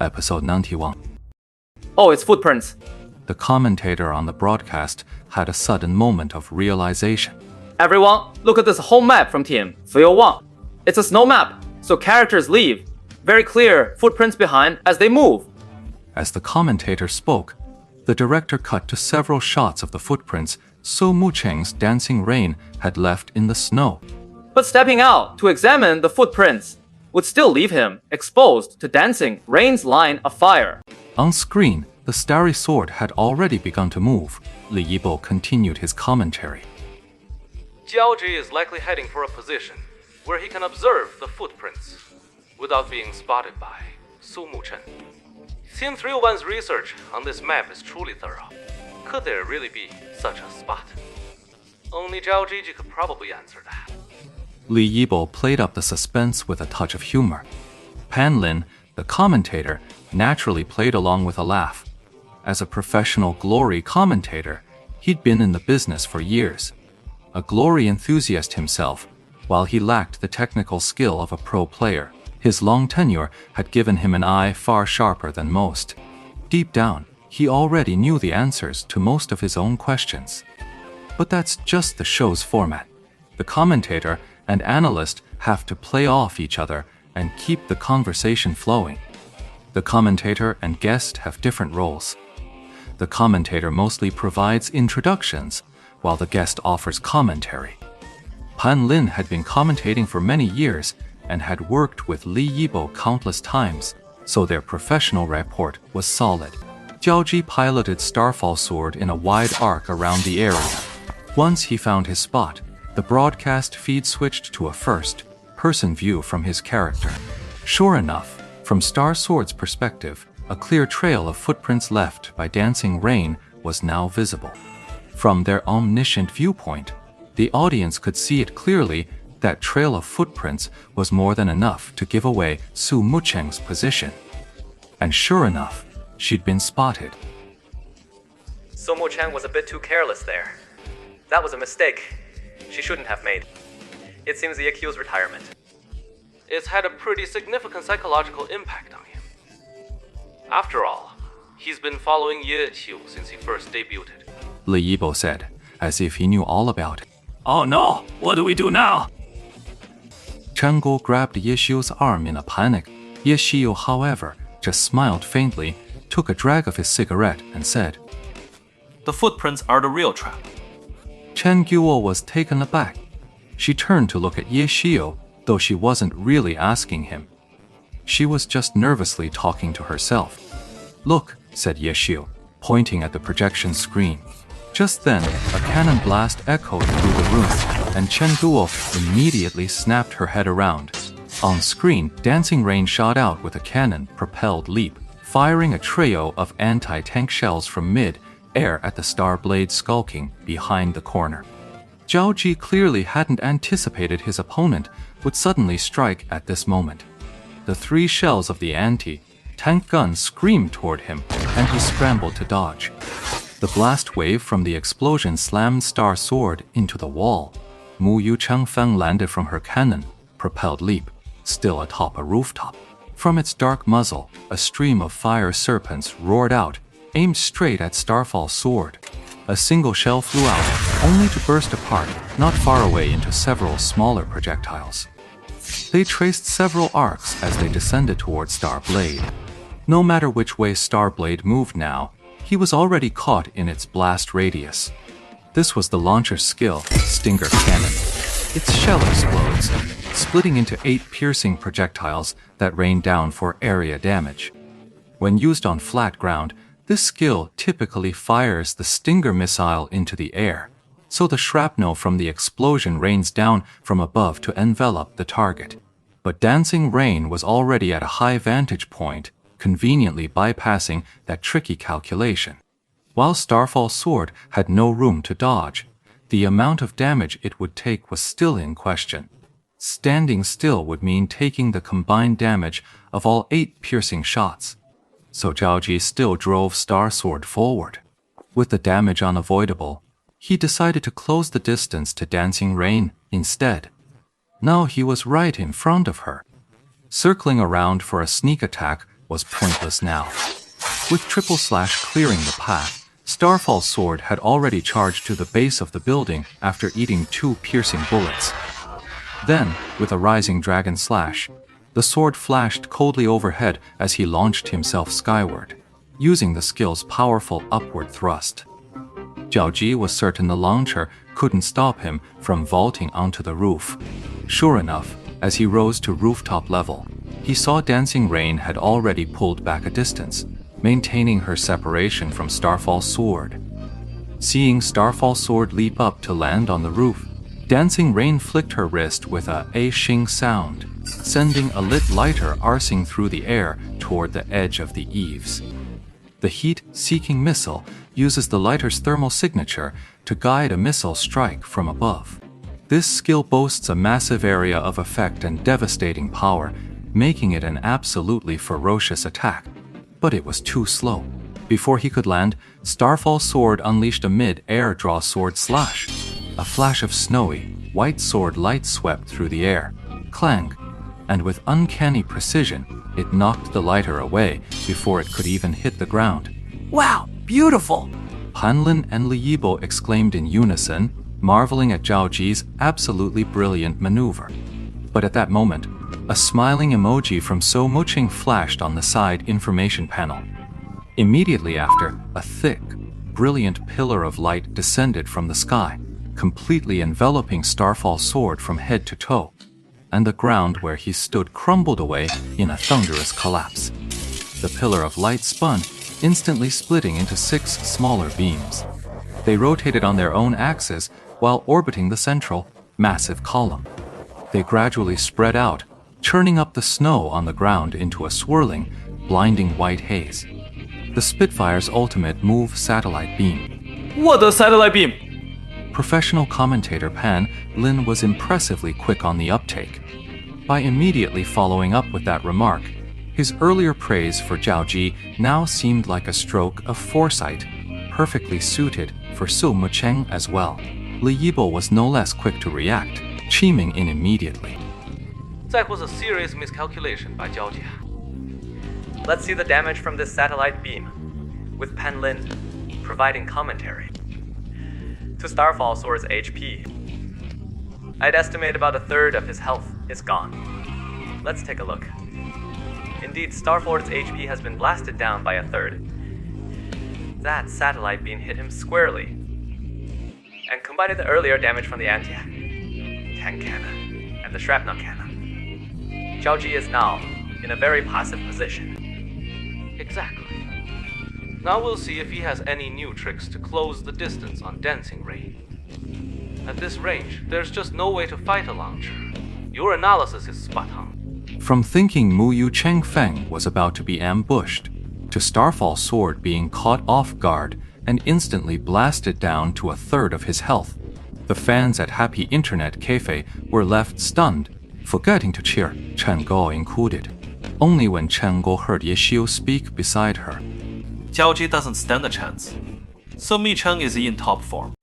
Episode 91. Oh, it's footprints. The commentator on the broadcast had a sudden moment of realization. Everyone, look at this whole map from Team Field 1. It's a snow map, so characters leave. Very clear footprints behind as they move. As the commentator spoke, the director cut to several shots of the footprints Su Mucheng's dancing rain had left in the snow. But stepping out to examine the footprints would still leave him exposed to dancing rain's line of fire. On screen, the starry sword had already begun to move. Li Yibo continued his commentary. Jiao Ji is likely heading for a position where he can observe the footprints without being spotted by Su Mucheng. Team 301's research on this map is truly thorough. Could there really be such a spot? Only Zhao Jiji could probably answer that. Li Yibo played up the suspense with a touch of humor. Pan Lin, the commentator, naturally played along with a laugh. As a professional glory commentator, he'd been in the business for years. A glory enthusiast himself, while he lacked the technical skill of a pro player, his long tenure had given him an eye far sharper than most. Deep down, he already knew the answers to most of his own questions. But that's just the show's format. The commentator and analyst have to play off each other and keep the conversation flowing. The commentator and guest have different roles. The commentator mostly provides introductions, while the guest offers commentary. Pan Lin had been commentating for many years and had worked with Li Yibo countless times, so their professional rapport was solid. Jiao Ji piloted Starfall Sword in a wide arc around the area. Once he found his spot, the broadcast feed switched to a first-person view from his character. Sure enough, from Star Sword's perspective, a clear trail of footprints left by dancing rain was now visible. From their omniscient viewpoint, the audience could see it clearly. That trail of footprints was more than enough to give away Su Mucheng's position. And sure enough, she'd been spotted. Su Mucheng was a bit too careless there. That was a mistake she shouldn't have made. It seems the AQ's retirement. It's had a pretty significant psychological impact on him. After all, he's been following Ye Qiu since he first debuted. Li Yibo said, as if he knew all about it. Oh no, what do we do now? Chen Guo grabbed Ye Xiu's arm in a panic. Ye Xiu, however, just smiled faintly, took a drag of his cigarette, and said, "The footprints are the real trap." Chen Guo was taken aback. She turned to look at Ye Xiu, though she wasn't really asking him. She was just nervously talking to herself. "Look," said Ye Xiu, pointing at the projection screen. Just then, a cannon blast echoed through the room, and Chen Guo immediately snapped her head around. On screen, dancing rain shot out with a cannon-propelled leap, firing a trio of anti-tank shells from mid-air at the Star Blade skulking behind the corner. Zhao Ji clearly hadn't anticipated his opponent would suddenly strike at this moment. The three shells of the anti-tank gun screamed toward him, and he scrambled to dodge. The blast wave from the explosion slammed Star Sword into the wall. Mu Yu Changfeng landed from her cannon-propelled leap, still atop a rooftop. From its dark muzzle, a stream of fire serpents roared out, aimed straight at Starfall Sword. A single shell flew out, only to burst apart, not far away into several smaller projectiles. They traced several arcs as they descended toward Starblade. No matter which way Starblade moved now, he was already caught in its blast radius. This was the launcher's skill, Stinger Cannon. Its shell explodes, splitting into 8 piercing projectiles that rain down for area damage. When used on flat ground, this skill typically fires the Stinger missile into the air, so the shrapnel from the explosion rains down from above to envelop the target. But dancing rain was already at a high vantage point, conveniently bypassing that tricky calculation. While Starfall Sword had no room to dodge, the amount of damage it would take was still in question. Standing still would mean taking the combined damage of all 8 piercing shots. So Zhao Ji still drove Star Sword forward. With the damage unavoidable, he decided to close the distance to dancing rain instead. Now he was right in front of her. Circling around for a sneak attack was pointless now. With Triple Slash clearing the path, Starfall's sword had already charged to the base of the building after eating 2 piercing bullets. Then, with a rising dragon slash, the sword flashed coldly overhead as he launched himself skyward, using the skill's powerful upward thrust. Zhao Ji was certain the launcher couldn't stop him from vaulting onto the roof. Sure enough, as he rose to rooftop level, he saw Dancing Rain had already pulled back a distance, maintaining her separation from Starfall's sword. Seeing Starfall's sword leap up to land on the roof, Dancing Rain flicked her wrist with a shing sound, sending a lit lighter arcing through the air toward the edge of the eaves. The heat-seeking missile uses the lighter's thermal signature to guide a missile strike from above. This skill boasts a massive area of effect and devastating power, making it an absolutely ferocious attack. But it was too slow. Before he could land, Starfall's sword unleashed a mid-air draw sword slash. A flash of snowy, white sword light swept through the air. Clang! And with uncanny precision, it knocked the lighter away before it could even hit the ground. Wow, beautiful! Pan Lin and Li Yibo exclaimed in unison, marveling at Zhao Ji's absolutely brilliant maneuver. But at that moment, a smiling emoji from So Muqing flashed on the side information panel. Immediately after, a thick, brilliant pillar of light descended from the sky, completely enveloping Starfall's sword from head to toe, and the ground where he stood crumbled away in a thunderous collapse. The pillar of light spun, instantly splitting into 6 smaller beams. They rotated on their own axis while orbiting the central, massive column. They gradually spread out, churning up the snow on the ground into a swirling, blinding white haze. The Spitfire's ultimate move satellite beam. What a satellite beam! Professional commentator Pan Lin was impressively quick on the uptake. By immediately following up with that remark, his earlier praise for Zhao Ji now seemed like a stroke of foresight, perfectly suited for So Muqing as well. Li Yibo was no less quick to react, chiming in immediately. That was a serious miscalculation by Zhao Jia. Let's see the damage from this satellite beam, with Pan Lin providing commentary. To Starfall Sword's HP, I'd estimate about 1/3 of his health is gone. Let's take a look. Indeed, Starfall's HP has been blasted down by 1/3. That satellite beam hit him squarely, and combined with the earlier damage from the anti-tank cannon and the shrapnel cannon, Zhao Ji is now in a very passive position. Exactly. Now we'll see if he has any new tricks to close the distance on Dancing Rain. At this range, there's just no way to fight a launcher. Your analysis is spot on. From thinking Mu Yu Chengfeng was about to be ambushed, to Starfall's sword being caught off guard and instantly blasted down to 1/3 of his health, the fans at Happy Internet Cafe were left stunned, forgetting to cheer, Chen Guo included. Only when Chen Guo heard Ye Xiu speak beside her. Zhao Ji doesn't stand a chance. So Mi Cheng is in top form.